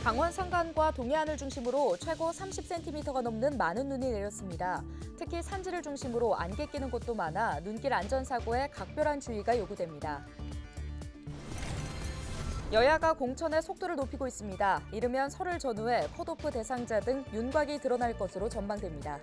강원 산간과 동해안을 중심으로 최고 30cm가 넘는 많은 눈이 내렸습니다. 특히 산지를 중심으로 안개 끼는 곳도 많아 눈길 안전사고에 각별한 주의가 요구됩니다. 여야가 공천의 속도를 높이고 있습니다. 이르면 설을 전후해 컷오프 대상자 등 윤곽이 드러날 것으로 전망됩니다.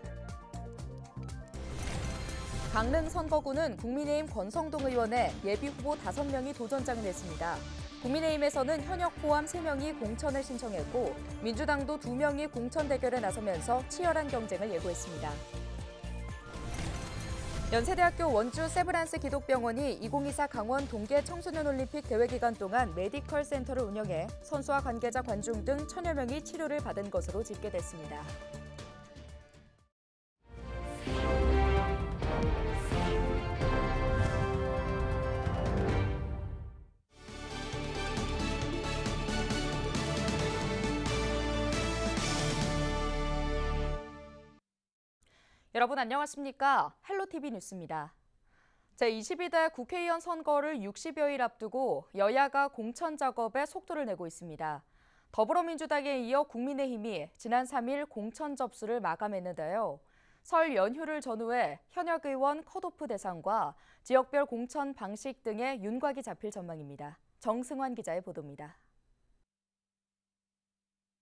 강릉 선거구는 국민의힘 권성동 의원의 예비후보 5명이 도전장을 냈습니다. 국민의힘에서는 현역 포함 3명이 공천을 신청했고 민주당도 2명이 공천 대결에 나서면서 치열한 경쟁을 예고했습니다. 연세대학교 원주 세브란스 기독병원이 2024 강원 동계 청소년 올림픽 대회 기간 동안 메디컬 센터를 운영해 선수와 관계자, 관중 등 1000여 명이 치료를 받은 것으로 집계됐습니다. 여러분 안녕하십니까? 헬로티비 뉴스입니다. 제22대 국회의원 선거를 60여일 앞두고 여야가 공천 작업에 속도를 내고 있습니다. 더불어민주당에 이어 국민의힘이 지난 3일 공천 접수를 마감했는데요. 설 연휴를 전후해 현역 의원 컷오프 대상과 지역별 공천 방식 등의 윤곽이 잡힐 전망입니다. 정승환 기자의 보도입니다.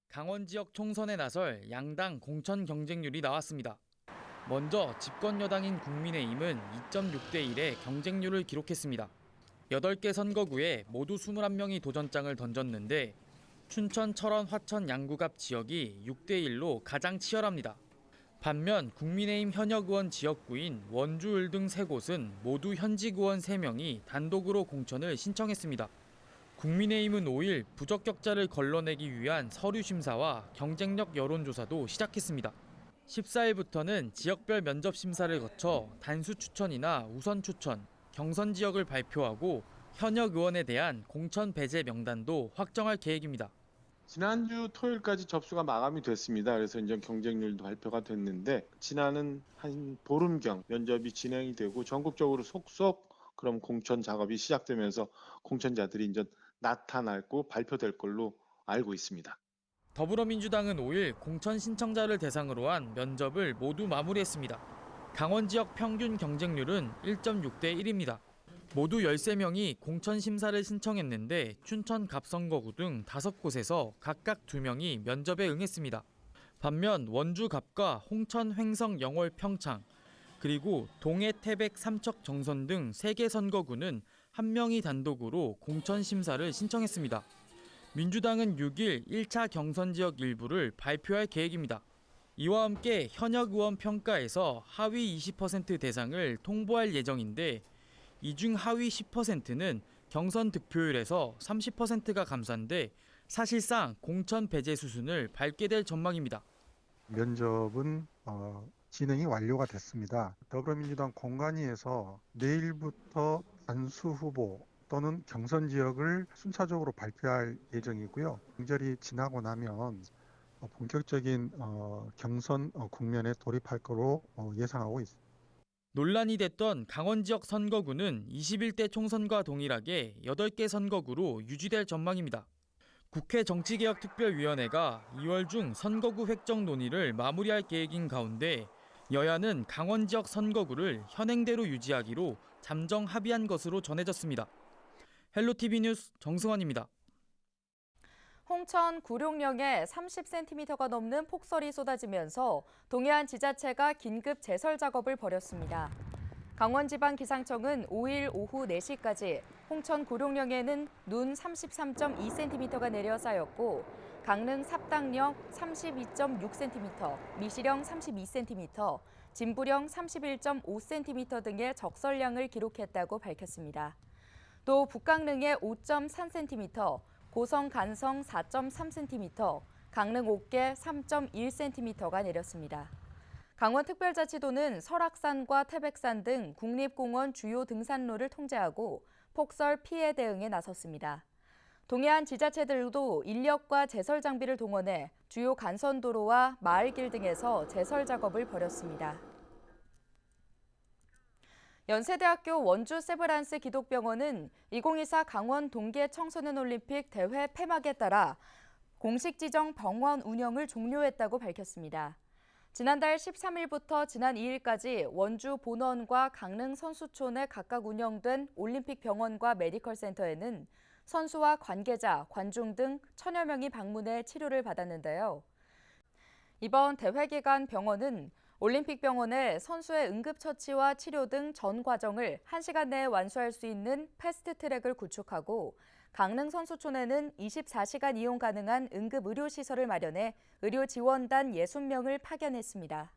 강원 지역 총선에 나설 양당 공천 경쟁률이 나왔습니다. 먼저 집권 여당인 국민의힘은 2.6대 1의 경쟁률을 기록했습니다. 8개 선거구에 모두 21명이 도전장을 던졌는데 춘천, 철원, 화천, 양구 갑 지역이 6대 1로 가장 치열합니다. 반면 국민의힘 현역 의원 지역구인 원주, 을 등 3곳은 모두 현직 의원 3명이 단독으로 공천을 신청했습니다. 국민의힘은 5일 부적격자를 걸러내기 위한 서류 심사와 경쟁력 여론조사도 시작했습니다. 14일부터는 지역별 면접 심사를 거쳐 단수 추천이나 우선 추천, 경선 지역을 발표하고 현역 의원에 대한 공천 배제 명단도 확정할 계획입니다. 지난주 토요일까지 접수가 마감이 됐습니다. 그래서 이제 경쟁률도 발표가 됐는데 지난은 한 보름경 면접이 진행이 되고 전국적으로 속속 그럼 공천 작업이 시작되면서 공천자들이 이제 나타나고 발표될 걸로 알고 있습니다. 더불어민주당은 5일 공천 신청자를 대상으로 한 면접을 모두 마무리했습니다. 강원 지역 평균 경쟁률은 1.6대 1입니다. 모두 13명이 공천 심사를 신청했는데 춘천 갑선거구 등 5곳에서 각각 2명이 면접에 응했습니다. 반면 원주 갑과 홍천 횡성 영월 평창 그리고 동해 태백 삼척 정선 등 3개 선거구는 1명이 단독으로 공천 심사를 신청했습니다. 민주당은 6일 1차 경선 지역 일부를 발표할 계획입니다. 이와 함께 현역 의원 평가에서 하위 20% 대상을 통보할 예정인데 이 중 하위 10%는 경선 득표율에서 30%가 감소한데 사실상 공천 배제 수순을 밟게 될 전망입니다. 면접은 진행이 완료가 됐습니다. 더불어민주당 공관위에서 내일부터 단수 후보 또는 경선 지역을 순차적으로 발표할 예정이고요. 명절이 지나고 나면 본격적인 경선 국면에 돌입할 거로 예상하고 있습니다. 논란이 됐던 강원 지역 선거구는 21대 총선과 동일하게 8개 선거구로 유지될 전망입니다. 국회 정치개혁특별위원회가 2월 중 선거구 획정 논의를 마무리할 계획인 가운데 여야는 강원 지역 선거구를 현행대로 유지하기로 잠정 합의한 것으로 전해졌습니다. 헬로티비 뉴스 정승환입니다. 홍천 구룡령에 30cm가 넘는 폭설이 쏟아지면서 동해안 지자체가 긴급 제설 작업을 벌였습니다. 강원지방기상청은 5일 오후 4시까지 홍천 구룡령에는 눈 33.2cm가 내려 쌓였고 강릉 삽당령 32.6cm, 미시령 32cm, 진부령 31.5cm 등의 적설량을 기록했다고 밝혔습니다. 또 북강릉에 5.3cm, 고성 간성 4.3cm, 강릉 옥계 3.1cm가 내렸습니다. 강원특별자치도는 설악산과 태백산 등 국립공원 주요 등산로를 통제하고 폭설 피해 대응에 나섰습니다. 동해안 지자체들도 인력과 제설 장비를 동원해 주요 간선도로와 마을길 등에서 제설 작업을 벌였습니다. 연세대학교 원주 세브란스 기독병원은 2024 강원 동계 청소년 올림픽 대회 폐막에 따라 공식 지정 병원 운영을 종료했다고 밝혔습니다. 지난달 13일부터 지난 2일까지 원주 본원과 강릉 선수촌에 각각 운영된 올림픽 병원과 메디컬 센터에는 선수와 관계자, 관중 등 1000여 명이 방문해 치료를 받았는데요. 이번 대회 기간 병원은 올림픽 병원에 선수의 응급처치와 치료 등 전 과정을 1시간 내에 완수할 수 있는 패스트트랙을 구축하고 강릉 선수촌에는 24시간 이용 가능한 응급의료시설을 마련해 의료지원단 60명을 파견했습니다.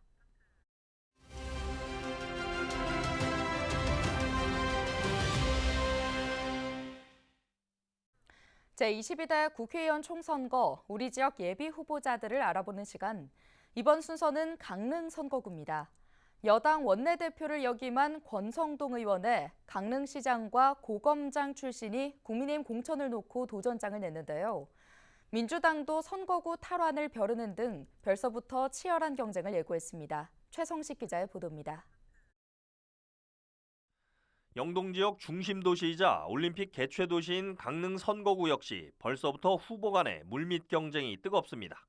제22대 국회의원 총선거 우리 지역 예비 후보자들을 알아보는 시간. 이번 순서는 강릉 선거구입니다. 여당 원내대표를 역임한 권성동 의원의 강릉시장과 고검장 출신이 국민의힘 공천을 놓고 도전장을 냈는데요. 민주당도 선거구 탈환을 벼르는 등 벌써부터 치열한 경쟁을 예고했습니다. 최성식 기자의 보도입니다. 영동 지역 중심 도시이자 올림픽 개최 도시인 강릉 선거구 역시 벌써부터 후보 간의 물밑 경쟁이 뜨겁습니다.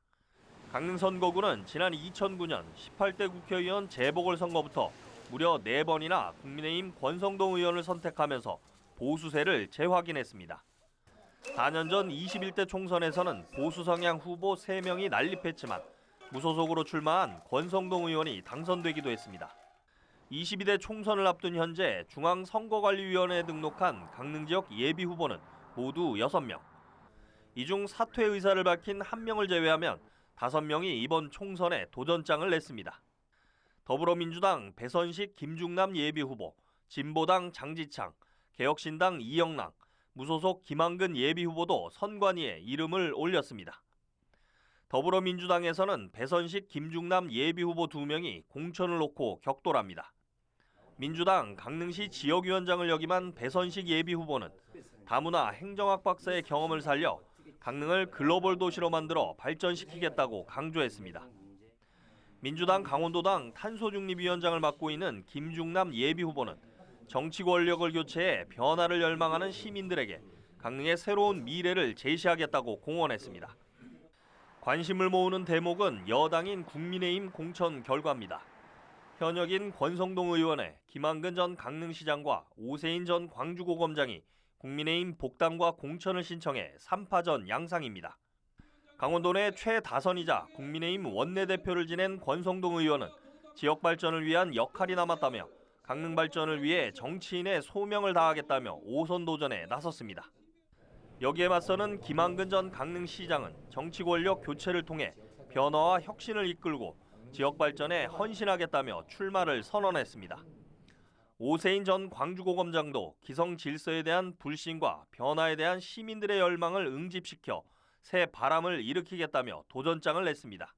강릉 선거구는 지난 2009년 18대 국회의원 재보궐선거부터 무려 4번이나 국민의힘 권성동 의원을 선택하면서 보수세를 재확인했습니다. 4년 전 21대 총선에서는 보수 성향 후보 3명이 난립했지만 무소속으로 출마한 권성동 의원이 당선되기도 했습니다. 22대 총선을 앞둔 현재 중앙선거관리위원회에 등록한 강릉 지역 예비 후보는 모두 6명. 이 중 사퇴 의사를 밝힌 1명을 제외하면 5명이 이번 총선에 도전장을 냈습니다. 더불어민주당 배선식 김중남 예비후보, 진보당 장지창, 개혁신당 이영랑, 무소속 김한근 예비후보도 선관위에 이름을 올렸습니다. 더불어민주당에서는 배선식 김중남 예비후보 2명이 공천을 놓고 격돌합니다. 민주당 강릉시 지역위원장을 역임한 배선식 예비후보는 다문화 행정학 박사의 경험을 살려 강릉을 글로벌 도시로 만들어 발전시키겠다고 강조했습니다. 민주당 강원도당 탄소중립위원장을 맡고 있는 김중남 예비후보는 정치 권력을 교체해 변화를 열망하는 시민들에게 강릉의 새로운 미래를 제시하겠다고 공언했습니다. 관심을 모으는 대목은 여당인 국민의힘 공천 결과입니다. 현역인 권성동 의원의 김한근 전 강릉시장과 오세인 전 광주고검장이 국민의힘 복당과 공천을 신청해 3파전 양상입니다. 강원도 내 최다선이자 국민의힘 원내대표를 지낸 권성동 의원은 지역 발전을 위한 역할이 남았다며 강릉 발전을 위해 정치인의 소명을 다하겠다며 5선 도전에 나섰습니다. 여기에 맞서는 김한근 전 강릉시장은 정치 권력 교체를 통해 변화와 혁신을 이끌고 지역 발전에 헌신하겠다며 출마를 선언했습니다. 오세인 전 광주고검장도 기성 질서에 대한 불신과 변화에 대한 시민들의 열망을 응집시켜 새 바람을 일으키겠다며 도전장을 냈습니다.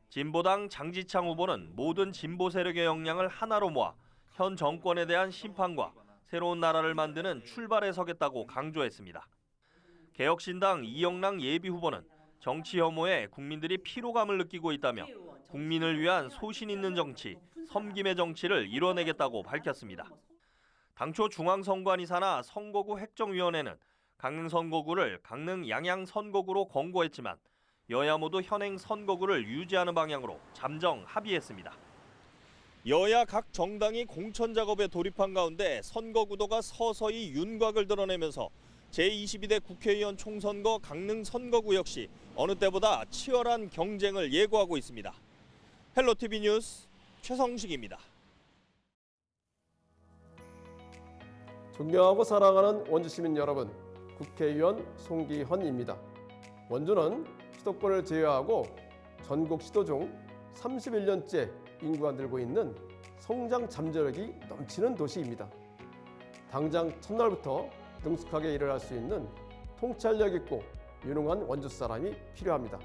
진보당 장지창 후보는 모든 진보 세력의 역량을 하나로 모아 현 정권에 대한 심판과 새로운 나라를 만드는 출발에 서겠다고 강조했습니다. 개혁신당 이영랑 예비후보는 정치 혐오에 국민들이 피로감을 느끼고 있다며 국민을 위한 소신 있는 정치, 섬김의 정치를 이뤄내겠다고 밝혔습니다. 당초 중앙선관위 산하 선거구 획정위원회는 강릉 선거구를 강릉 양양 선거구로 권고했지만 여야 모두 현행 선거구를 유지하는 방향으로 잠정 합의했습니다. 여야 각 정당이 공천 작업에 돌입한 가운데 선거 구도가 서서히 윤곽을 드러내면서 제22대 국회의원 총선거 강릉 선거구 역시 어느 때보다 치열한 경쟁을 예고하고 있습니다. 헬로티비 뉴스 최성식입니다. 존경하고 사랑하는 원주 시민 여러분, 국회의원 송기헌입니다. 원주는 수도권을 제외하고 전국 시도 중 31년째 인구가 늘고 있는 성장 잠재력이 넘치는 도시입니다. 당장 첫날부터 능숙하게 일을 할 수 있는 통찰력 있고 유능한 원주 사람이 필요합니다.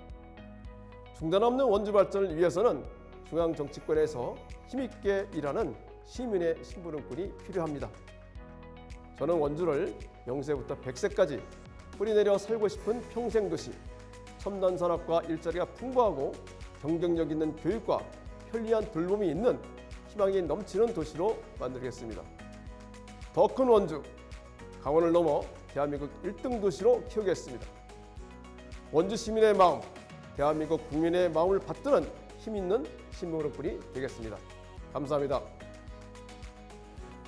중단 없는 원주 발전을 위해서는 중앙 정치권에서 힘있게 일하는 시민의 심부름꾼이 필요합니다. 저는 원주를 0세부터 100세까지 뿌리내려 살고 싶은 평생도시, 첨단 산업과 일자리가 풍부하고 경쟁력 있는 교육과 편리한 돌봄이 있는 희망이 넘치는 도시로 만들겠습니다. 더 큰 원주, 강원을 넘어 대한민국 1등 도시로 키우겠습니다. 원주 시민의 마음, 대한민국 국민의 마음을 받드는 힘 있는 신문으로뿐이 되겠습니다. 감사합니다.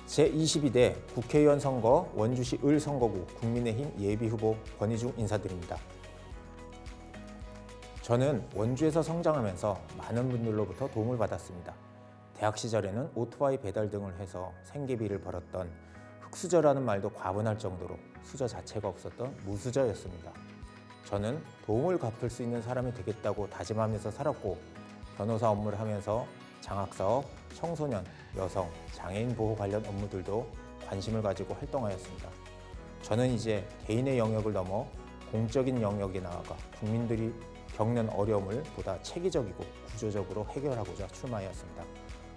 제22대 국회의원 선거 원주시 을 선거구 국민의힘 예비후보 권희중 인사드립니다. 저는 원주에서 성장하면서 많은 분들로부터 도움을 받았습니다. 대학 시절에는 오토바이 배달 등을 해서 생계비를 벌었던 흙수저라는 말도 과분할 정도로 수저 자체가 없었던 무수저였습니다. 저는 도움을 갚을 수 있는 사람이 되겠다고 다짐하면서 살았고 변호사 업무를 하면서 장학사업, 청소년, 여성, 장애인 보호 관련 업무들도 관심을 가지고 활동하였습니다. 저는 이제 개인의 영역을 넘어 공적인 영역에 나아가 국민들이 겪는 어려움을 보다 체계적이고 구조적으로 해결하고자 출마하였습니다.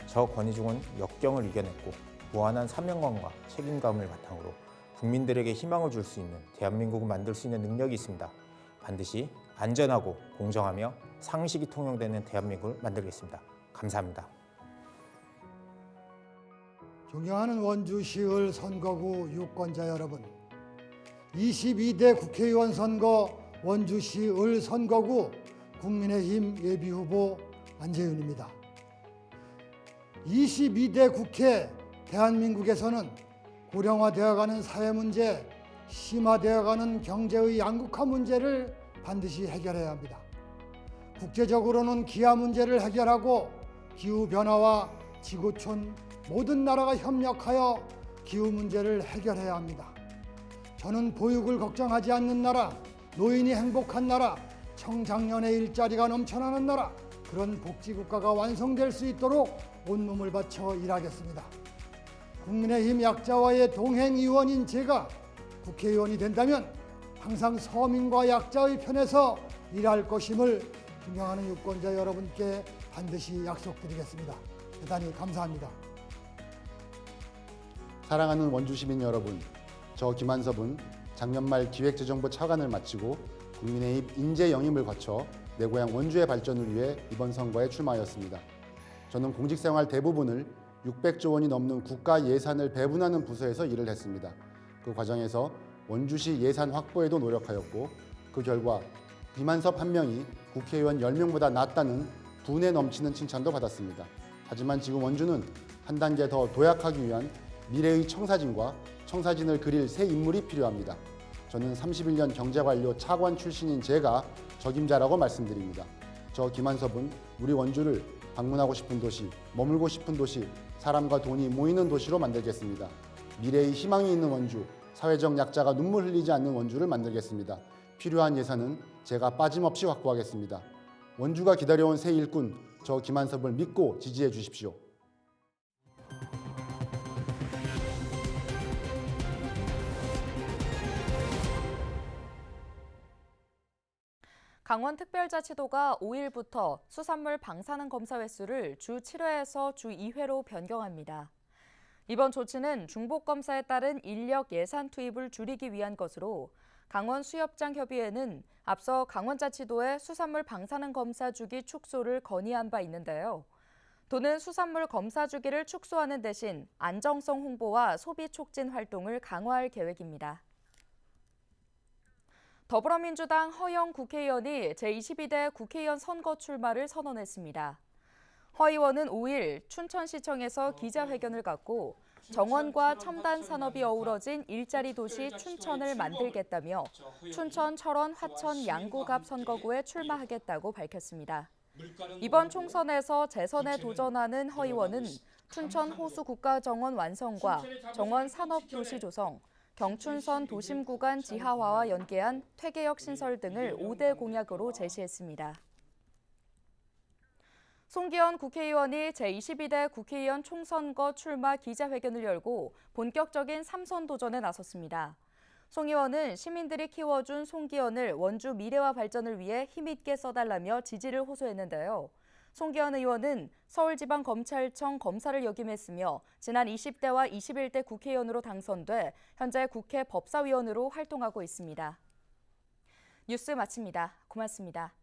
저 권희중은 역경을 이겨냈고 무한한 사명감과 책임감을 바탕으로 국민들에게 희망을 줄 수 있는 대한민국을 만들 수 있는 능력이 있습니다. 반드시 안전하고 공정하며 상식이 통용되는 대한민국을 만들겠습니다. 감사합니다. 존경하는 원주시을 선거구 유권자 여러분, 22대 국회의원 선거 원주시을 선거구 국민의힘 예비후보 안재윤입니다. 22대 국회 대한민국에서는 고령화되어가는 사회 문제, 심화되어가는 경제의 양극화 문제를 반드시 해결해야 합니다. 국제적으로는 기아 문제를 해결하고 기후변화와 지구촌 모든 나라가 협력하여 기후 문제를 해결해야 합니다. 저는 보육을 걱정하지 않는 나라, 노인이 행복한 나라, 청장년의 일자리가 넘쳐나는 나라, 그런 복지국가가 완성될 수 있도록 온몸을 바쳐 일하겠습니다. 국민의힘 약자와의 동행의원인 제가 국회의원이 된다면 항상 서민과 약자의 편에서 일할 것임을 존경하는 유권자 여러분께 반드시 약속드리겠습니다. 대단히 감사합니다. 사랑하는 원주시민 여러분, 저 김한섭은 작년 말 기획재정부 차관을 마치고 국민의힘 인재 영임을 거쳐 내 고향 원주의 발전을 위해 이번 선거에 출마하였습니다. 저는 공직생활 대부분을 600조 원이 넘는 국가 예산을 배분하는 부서에서 일을 했습니다. 그 과정에서 원주시 예산 확보에도 노력하였고 그 결과 김한섭 한 명이 국회의원 10명보다 낫다는 분에 넘치는 칭찬도 받았습니다. 하지만 지금 원주는 한 단계 더 도약하기 위한 미래의 청사진과 청사진을 그릴 새 인물이 필요합니다. 저는 31년 경제관료 차관 출신인 제가 적임자라고 말씀드립니다. 저 김한섭은 우리 원주를 방문하고 싶은 도시, 머물고 싶은 도시, 사람과 돈이 모이는 도시로 만들겠습니다. 미래의 희망이 있는 원주, 사회적 약자가 눈물 흘리지 않는 원주를 만들겠습니다. 필요한 예산은 제가 빠짐없이 확보하겠습니다. 원주가 기다려온 새 일꾼, 저 김한섭을 믿고 지지해 주십시오. 강원특별자치도가 5일부터 수산물 방사능 검사 횟수를 주 7회에서 주 2회로 변경합니다. 이번 조치는 중복검사에 따른 인력 예산 투입을 줄이기 위한 것으로 강원수협장협의회는 앞서 강원자치도의 수산물 방사능 검사 주기 축소를 건의한 바 있는데요. 도는 수산물 검사 주기를 축소하는 대신 안정성 홍보와 소비 촉진 활동을 강화할 계획입니다. 더불어민주당 허영 국회의원이 제22대 국회의원 선거 출마를 선언했습니다. 허 의원은 5일 춘천시청에서 기자회견을 갖고 정원과 첨단 산업이 어우러진 일자리 도시 춘천을 만들겠다며 춘천, 철원, 화천, 양구갑 선거구에 출마하겠다고 밝혔습니다. 이번 총선에서 재선에 도전하는 허 의원은 춘천 호수 국가정원 완성과 정원 산업도시 조성, 경춘선 도심 구간 지하화와 연계한 퇴계역 신설 등을 5대 공약으로 제시했습니다. 송기현 국회의원이 제22대 국회의원 총선거 출마 기자회견을 열고 본격적인 3선 도전에 나섰습니다. 송 의원은 시민들이 키워준 송기현을 원주 미래와 발전을 위해 힘있게 써달라며 지지를 호소했는데요. 송기현 의원은 서울지방검찰청 검사를 역임했으며 지난 20대와 21대 국회의원으로 당선돼 현재 국회 법사위원으로 활동하고 있습니다. 뉴스 마칩니다. 고맙습니다.